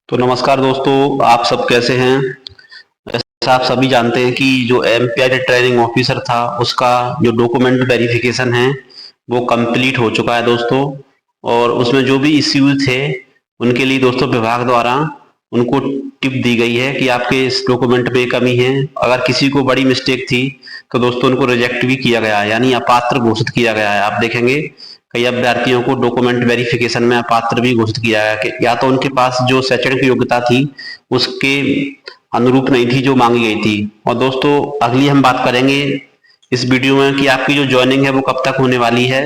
तो नमस्कार दोस्तों, आप सब कैसे हैं। जैसा आप सभी जानते हैं कि जो एमपीआई ट्रेनिंग ऑफिसर था उसका जो डॉक्यूमेंट वेरिफिकेशन है वो कंप्लीट हो चुका है दोस्तों। और उसमें जो भी इश्यूज थे उनके लिए दोस्तों विभाग द्वारा उनको टिप दी गई है कि आपके इस डॉक्यूमेंट में कमी है। अगर किसी को बड़ी मिस्टेक थी तो दोस्तों उनको रिजेक्ट भी किया गया है, यानी अपात्र घोषित किया गया है। आप देखेंगे कई अभ्यर्थियों को डॉक्यूमेंट वेरिफिकेशन में अपात्र भी घोषित किया गया कि या तो उनके पास जो शैक्षणिक योग्यता थी उसके अनुरूप नहीं थी जो मांगी गई थी। और दोस्तों अगली हम बात करेंगे इस वीडियो में कि आपकी जो ज्वाइनिंग है वो कब तक होने वाली है,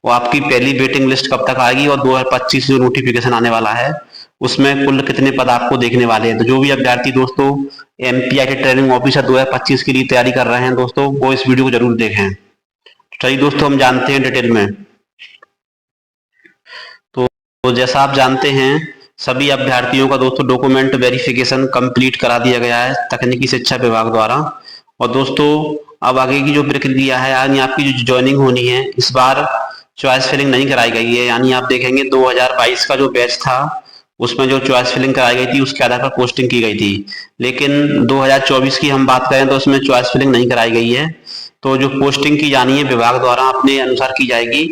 वो आपकी पहली वेटिंग लिस्ट कब तक आएगी, और 2025 जो नोटिफिकेशन आने वाला है उसमें कुल कितने पद आपको देखने वाले हैं। तो जो भी अभ्यर्थी दोस्तों एमपीआई के ट्रेनिंग ऑफिसर 2025 के लिए तैयारी कर रहे हैं दोस्तों, वो इस वीडियो को जरूर देखें। चलिए दोस्तों हम जानते हैं डिटेल में। तो जैसा आप जानते हैं सभी अभ्यर्थियों का दोस्तों डॉक्यूमेंट वेरिफिकेशन कंप्लीट करा दिया गया है तकनीकी शिक्षा विभाग द्वारा। और दोस्तों अब आगे की जो प्रक्रिया है, यानी आपकी जो ज्वाइनिंग होनी है, इस बार चॉइस फिलिंग नहीं कराई गई है। यानी आप देखेंगे 2022 का जो बैच था उसमें जो चॉइस फिलिंग कराई गई थी उसके आधार पर पोस्टिंग की गई थी, लेकिन 2024 की हम बात करें तो उसमें चॉइस फिलिंग नहीं कराई गई है। तो जो पोस्टिंग की जानी है विभाग द्वारा अपने अनुसार की जाएगी।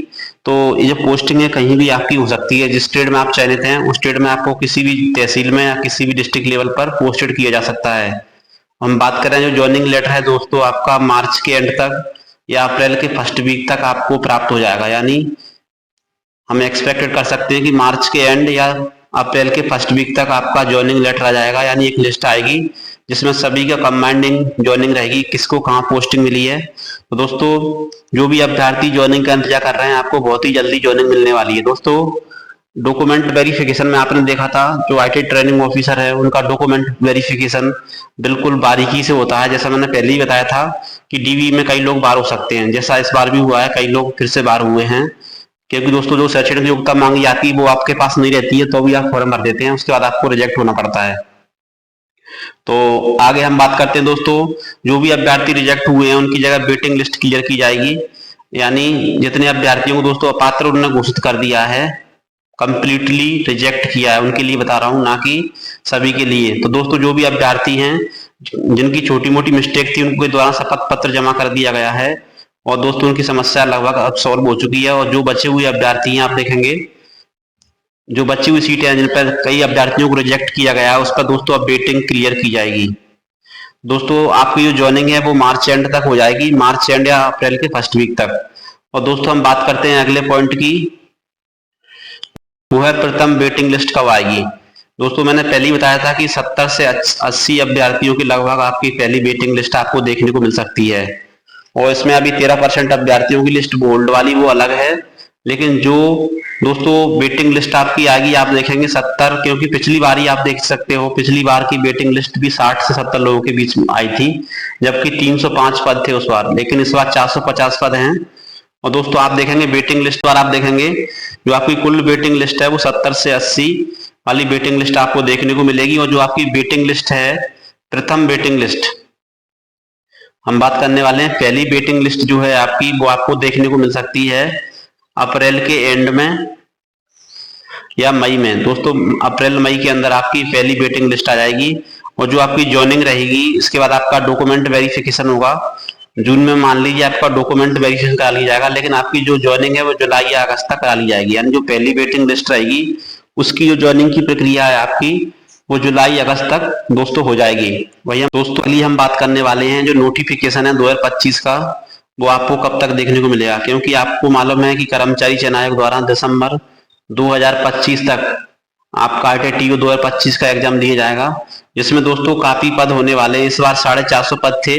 तो ये जो पोस्टिंग है कहीं भी आपकी हो सकती है। जिस स्टेट में आप चयनित हैं उस स्टेट में आपको किसी भी तहसील में या किसी भी डिस्ट्रिक्ट लेवल पर पोस्टेड किया जा सकता है। हम बात करें जो ज्वाइनिंग लेटर है दोस्तों, आपका मार्च के एंड तक या अप्रैल के फर्स्ट वीक तक आपको प्राप्त हो जाएगा। यानी हम एक्सपेक्टेड कर सकते हैं कि मार्च के एंड या अप्रैल के फर्स्ट वीक तक आपका ज्वाइनिंग लेटर आ जाएगा, यानी एक लिस्ट आएगी जिसमें सभी का कंबाइंडिंग ज्वाइनिंग रहेगी, किसको कहाँ पोस्टिंग मिली है। तो दोस्तों जो भी अभ्यर्थी ज्वाइनिंग का इंतजार कर रहे हैं आपको बहुत ही जल्दी ज्वाइनिंग मिलने वाली है। दोस्तों डॉक्यूमेंट वेरिफिकेशन में आपने देखा था जो आईटी ट्रेनिंग ऑफिसर है उनका डॉक्यूमेंट वेरिफिकेशन बिल्कुल बारीकी से होता है। जैसा मैंने पहले ही बताया था कि डीवी में कई लोग बाहर हो सकते हैं, जैसा इस बार भी हुआ है, कई लोग फिर से बाहर हुए हैं। क्योंकि दोस्तों जो शैक्षणिक योग्यता मांगी जाती है वो आपके पास नहीं रहती है, तो भी आप फॉर्म भर देते हैं, उसके बाद आपको रिजेक्ट होना पड़ता है। तो आगे हम बात करते हैं दोस्तों, जो भी अभ्यर्थी रिजेक्ट हुए हैं उनकी जगह वेटिंग लिस्ट क्लियर की जाएगी। यानी जितने अभ्यर्थियों को दोस्तों अपात्र उन्होंने घोषित कर दिया है, कंप्लीटली रिजेक्ट किया है, उनके लिए बता रहा हूं, ना कि सभी के लिए। तो दोस्तों जो भी अभ्यर्थी हैं जिनकी छोटी मोटी मिस्टेक थी उनके द्वारा शपथ पत्र जमा कर दिया गया है, और दोस्तों उनकी समस्या लगभग अब सॉल्व हो चुकी है। और जो बचे हुए अभ्यर्थी हैं आप देखेंगे जो बची हुई सीटें हैं जिन पर कई अभ्यर्थियों को रिजेक्ट किया गया है उस पर दोस्तों अब वेटिंग क्लियर की जाएगी। दोस्तों आपकी जो ज्वाइनिंग है वो मार्च एंड तक हो जाएगी, मार्च एंड या अप्रैल के फर्स्ट वीक तक। और दोस्तों हम बात करते हैं अगले पॉइंट की, वो है प्रथम वेटिंग लिस्ट कब आएगी। दोस्तों मैंने पहले ही बताया था कि 70 से 80 अभ्यर्थियों की लगभग आपकी पहली वेटिंग लिस्ट आपको देखने को मिल सकती है। और इसमें अभी 13% अभ्यर्थियों की लिस्ट बोल्ड वाली वो अलग है, लेकिन जो दोस्तों वेटिंग लिस्ट आपकी आएगी आप देखेंगे 70, क्योंकि पिछली बार ही आप देख सकते हो पिछली बार की वेटिंग लिस्ट भी 60 से 70 लोगों के बीच में आई थी, जबकि 305 पद थे उस बार, लेकिन इस बार 450 पद हैं। और दोस्तों आप देखेंगे वेटिंग लिस्ट पर आप देखेंगे जो आपकी कुल वेटिंग लिस्ट है वो 70 से 80 वाली वेटिंग लिस्ट आपको देखने को मिलेगी। और जो आपकी वेटिंग लिस्ट है प्रथम वेटिंग लिस्ट हम बात करने वाले हैं, पहली वेटिंग लिस्ट जो है आपकी वो आपको देखने को मिल सकती है अप्रैल के एंड में या मई में। दोस्तों अप्रैल मई के अंदर आपकी पहली वेटिंग लिस्ट आ जाएगी। और जो आपकी ज्वाइनिंग रहेगी इसके बाद आपका डॉक्यूमेंट वेरिफिकेशन होगा। जून में मान लीजिए आपका डॉक्यूमेंट वेरिफिकेशन करा लिया जाएगा, लेकिन आपकी जो ज्वाइनिंग है वो जुलाई या अगस्त तक करा ली जाएगी। यानी जो पहली वेटिंग लिस्ट रहेगी उसकी जो ज्वाइनिंग की प्रक्रिया है आपकी वो जुलाई अगस्त तक दोस्तों हो जाएगी। वही हम दोस्तों के लिए हम बात करने वाले हैं जो नोटिफिकेशन है 2025 का, वो आपको कब तक देखने को मिलेगा। क्योंकि आपको मालूम है कि कर्मचारी चयन आयोग द्वारा दिसंबर 2025 तक आपका ITTO 2025 का एग्जाम दिया जाएगा, जिसमें दोस्तों काफी पद होने वाले हैं। इस बार 450 पद थे,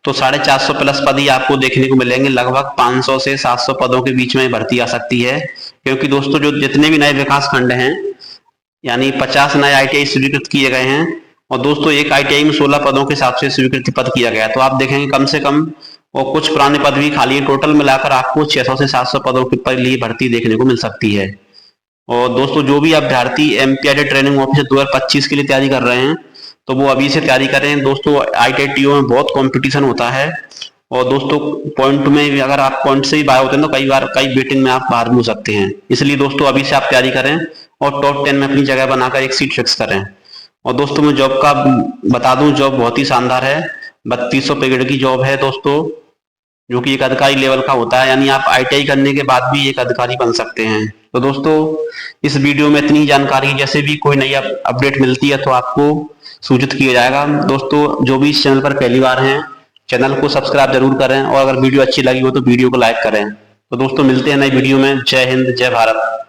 तो 450 प्लस पद ही आपको देखने को मिलेंगे। लगभग 500 से 700 पदों के बीच में भर्ती आ सकती है, क्योंकि दोस्तों जो जितने भी नए विकास खंड हैं यानी 50 नए ITI स्वीकृत किए गए हैं, और दोस्तों एक ITI में 16 पदों के हिसाब से स्वीकृति पद किया गया। तो आप देखेंगे कम से कम और कुछ पुराने पद भी खाली है, टोटल मिलाकर आपको 600 से 700 पदों के लिए भर्ती देखने को मिल सकती है। और दोस्तों जो भी अभ्यर्थी एमपीआई ट्रेनिंग ऑफिसर 2025 के लिए तैयारी कर रहे हैं तो वो अभी से तैयारी करें। दोस्तों ITTO में बहुत कंपटीशन होता है, और दोस्तों पॉइंट में अगर आप पॉइंट से ही बाहर होते हैं तो कई बार कई वेटिंग में आप बाहर भी हो सकते हैं। इसलिए दोस्तों अभी से आप तैयारी करें और टॉप 10 में अपनी जगह बनाकर एक सीट फिक्स करें। और दोस्तों मैं जॉब का बता दूं, जॉब बहुत ही शानदार है। 3200 पे ग्रेड की जॉब है दोस्तों, जो कि एक अधिकारी लेवल का होता है, यानी आप ITI करने के बाद भी एक अधिकारी बन सकते हैं। तो दोस्तों इस वीडियो में इतनी जानकारी, जैसे भी कोई नई अपडेट मिलती है तो आपको सूचित किया जाएगा। दोस्तों जो भी इस चैनल पर पहली बार हैं, चैनल को सब्सक्राइब जरूर करें, और अगर वीडियो अच्छी लगी हो तो वीडियो को लाइक करें। तो दोस्तों मिलते हैं नई वीडियो में। जय हिंद, जय भारत।